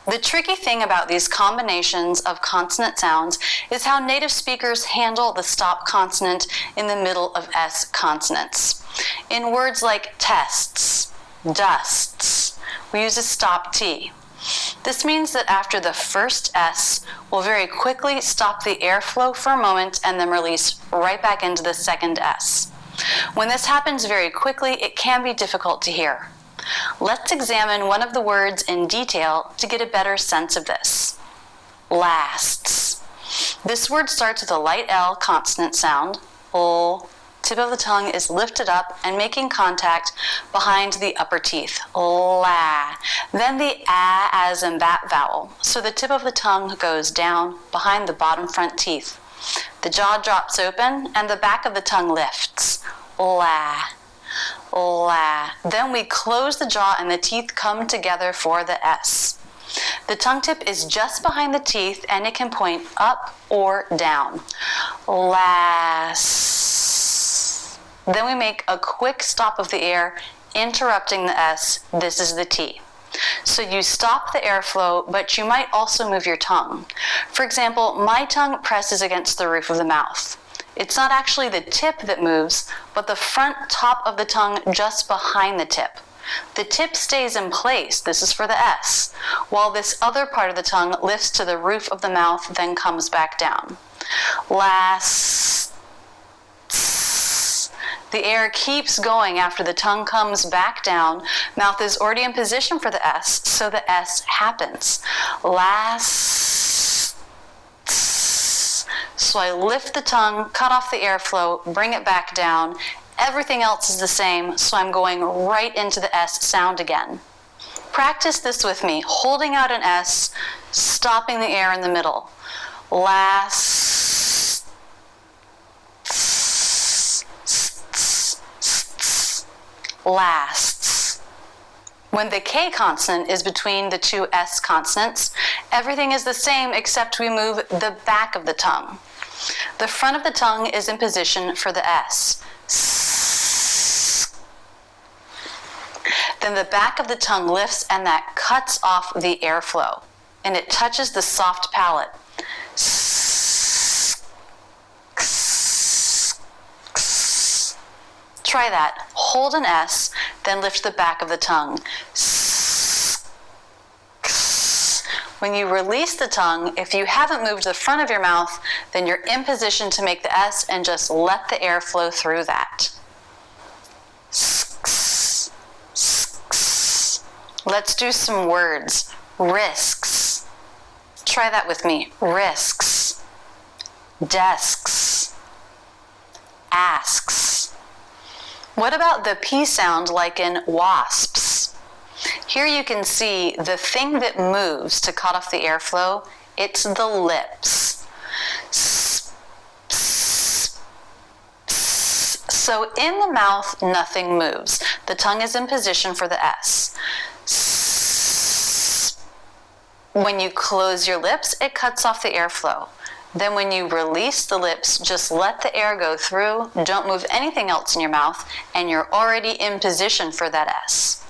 The tricky thing about these combinations of consonant sounds is how native speakers handle the stop consonant in the middle of S consonants. In words like tests, dusts, we use a stop T. This means that after the first S, we'll very quickly stop the airflow for a moment and then release right back into the second S. When this happens very quickly, it can be difficult to hear. Let's examine one of the words in detail to get a better sense of this. Lasts. This word starts with a light L consonant sound, L. Tip of the tongue is lifted up and making contact behind the upper teeth, la. Then the a as in that vowel, so the tip of the tongue goes down behind the bottom front teeth. The jaw drops open and the back of the tongue lifts, la, la. Then we close the jaw and the teeth come together for the S. The tongue tip is just behind the teeth and it can point up or down, las. Then we make a quick stop of the air, interrupting the S. This is the T. So you stop the airflow, but you might also move your tongue. For example, my tongue presses against the roof of the mouth. It's not actually the tip that moves, but the front top of the tongue just behind the tip. The tip stays in place, this is for the S, while this other part of the tongue lifts to the roof of the mouth, then comes back down. Last. The air keeps going after the tongue comes back down. Mouth is already in position for the S, so the S happens. Last. So I lift the tongue, cut off the airflow, bring it back down. Everything else is the same, so I'm going right into the S sound again. Practice this with me, holding out an S, stopping the air in the middle. Last. Lasts. When the K consonant is between the two S consonants, everything is the same except we move the back of the tongue. The front of the tongue is in position for the S. Then the back of the tongue lifts and that cuts off the airflow and it touches the soft palate. Try that. Hold an S, then lift the back of the tongue. When you release the tongue, if you haven't moved the front of your mouth, then you're in position to make the S and just let the air flow through that. Let's do some words. Risks. Try that with me. Risks. Desks. Asks. What about the P sound like in wasps? Here you can see the thing that moves to cut off the airflow, it's the lips. So in the mouth, nothing moves. The tongue is in position for the S. When you close your lips, it cuts off the airflow. Then when you release the lips, just let the air go through, don't move anything else in your mouth, and you're already in position for that S.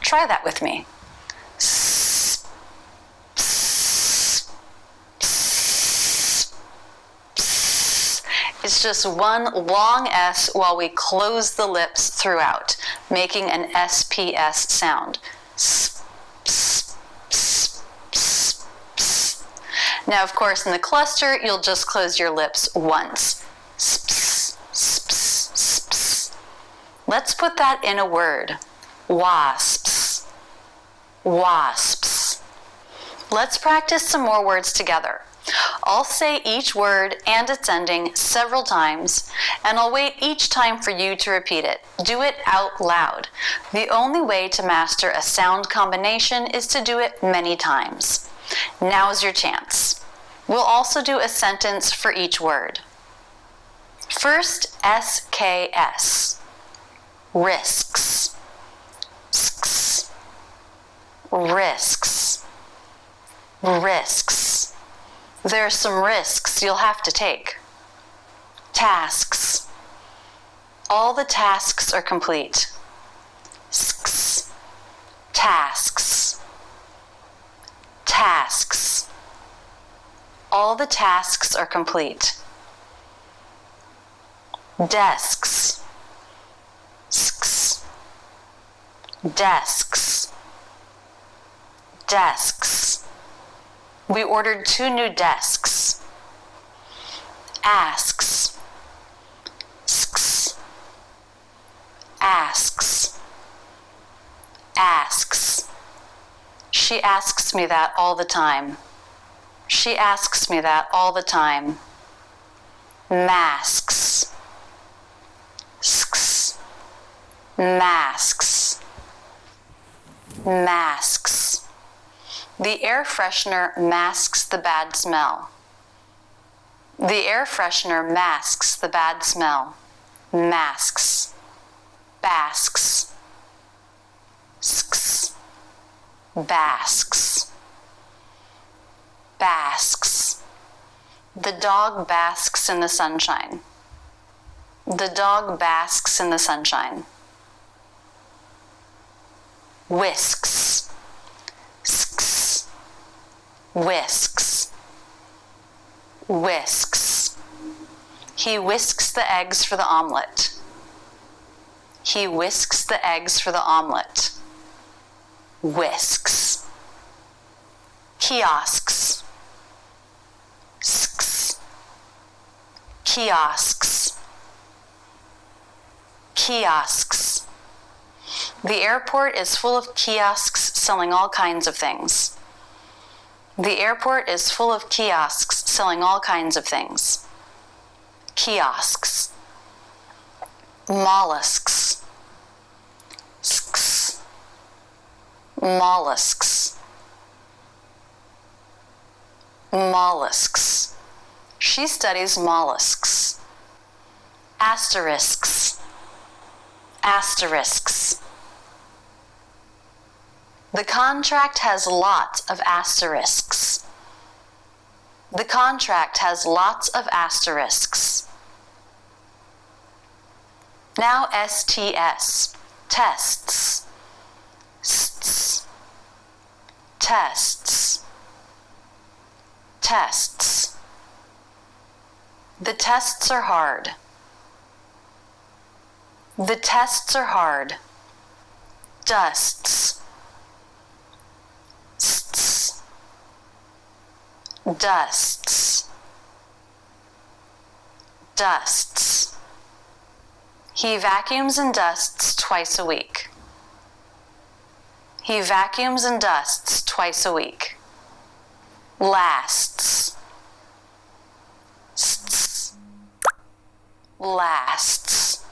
Try that with me. It's just one long S while we close the lips throughout, making an SPS sound. Now, of course, in the cluster, you'll just close your lips once. Let's put that in a word. Wasps. Wasps. Let's practice some more words together. I'll say each word and its ending several times, and I'll wait each time for you to repeat it. Do it out loud. The only way to master a sound combination is to do it many times. Now's your chance. We'll also do a sentence for each word. First, SKS. Risks. Risks. Risks. There are some risks you'll have to take. Tasks. All the tasks are complete. tasks, tasks. All the tasks are complete. Desks, desks, desks. We ordered 2 new desks. Asks, asks, asks. She asks me that all the time. She asks me that all the time. Masks, masks, masks. The air freshener masks the bad smell. The air freshener masks the bad smell. Masks, basks, basks, basks. The dog basks in the sunshine. The dog basks in the sunshine. Whisks, whisks, whisks. He whisks the eggs for the omelet. He whisks the eggs for the omelet. Whisks. Kiosks, kiosks, kiosks. The airport is full of kiosks selling all kinds of things. The airport is full of kiosks selling all kinds of things. Kiosks. Mollusks, mollusks, mollusks. She studies mollusks. Asterisks, asterisks. The contract has lots of asterisks. The contract has lots of asterisks. Now STS, tests, tests, tests. The tests are hard. The tests are hard. Dusts, dusts, dusts. He vacuums and dusts twice a week. He vacuums and dusts twice a week. Lasts, lasts,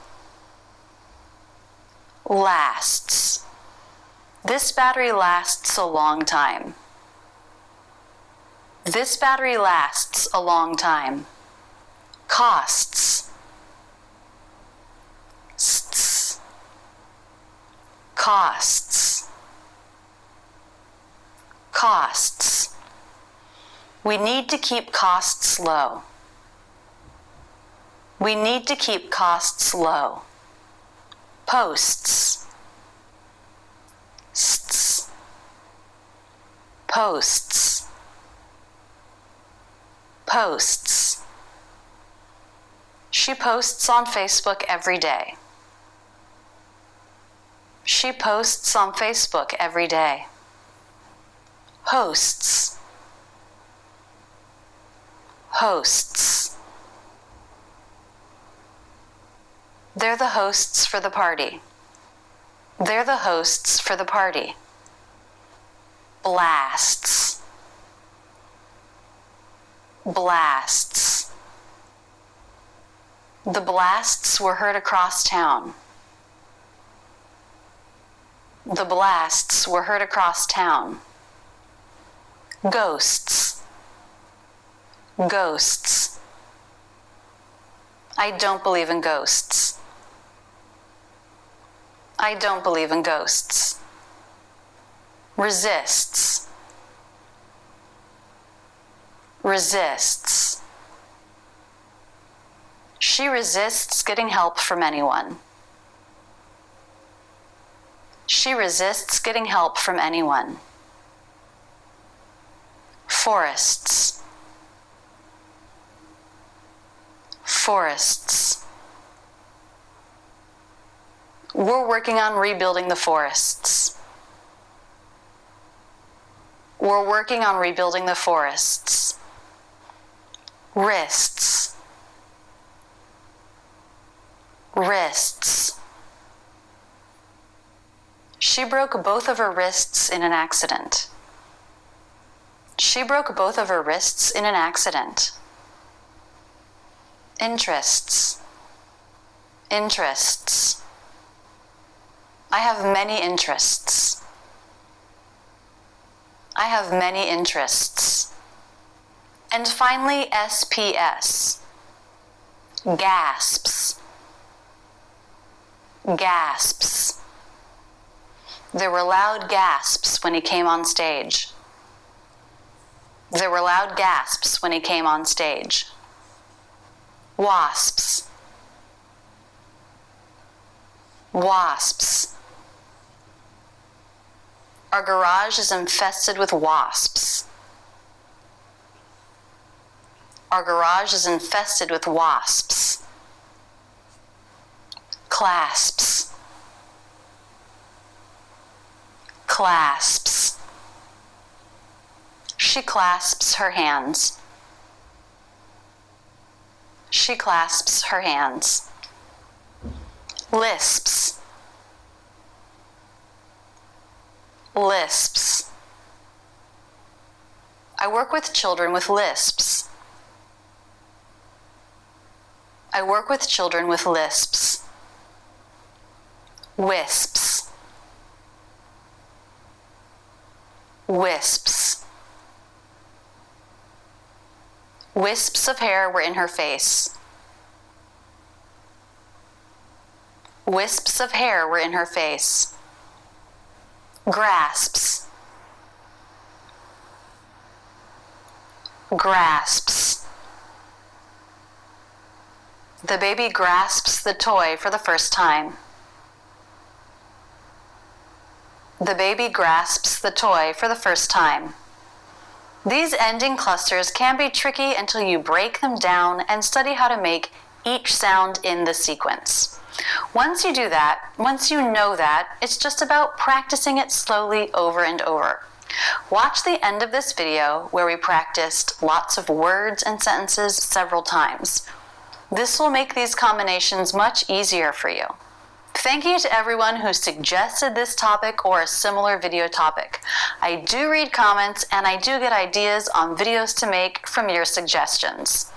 lasts. This battery lasts a long time. This battery lasts a long time. Costs, costs, costs. We need to keep costs low. We need to keep costs low. Posts, posts, posts. She posts on Facebook every day. She posts on Facebook every day. Hosts, hosts. They're the hosts for the party. They're the hosts for the party. Blasts, blasts. The blasts were heard across town. The blasts were heard across town. Ghosts, ghosts. I don't believe in ghosts. I don't believe in ghosts. Resists, resists. She resists getting help from anyone. She resists getting help from anyone. Forests. Forests. We're working on rebuilding the forests. We're working on rebuilding the forests. Wrists. Wrists. She broke both of her wrists in an accident. She broke both of her wrists in an accident. Interests. Interests. I have many interests. I have many interests. And finally, SPS. Gasps. Gasps. There were loud gasps when he came on stage. There were loud gasps when he came on stage. Wasps. Wasps. Our garage is infested with wasps. Our garage is infested with wasps. Clasps. Clasps. She clasps her hands. She clasps her hands. Lisps. Lisps. I work with children with lisps. I work with children with lisps. Wisps. Wisps. Wisps of hair were in her face. Wisps of hair were in her face. Grasps. Grasps. The baby grasps the toy for the first time. The baby grasps the toy for the first time. These ending clusters can be tricky until you break them down and study how to make each sound in the sequence. Once you do that, once you know that, it's just about practicing it slowly over and over. Watch the end of this video where we practiced lots of words and sentences several times. This will make these combinations much easier for you. Thank you to everyone who suggested this topic or a similar video topic. I do read comments and I do get ideas on videos to make from your suggestions.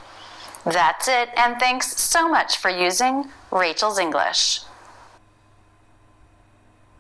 That's it, and thanks so much for using Rachel's English.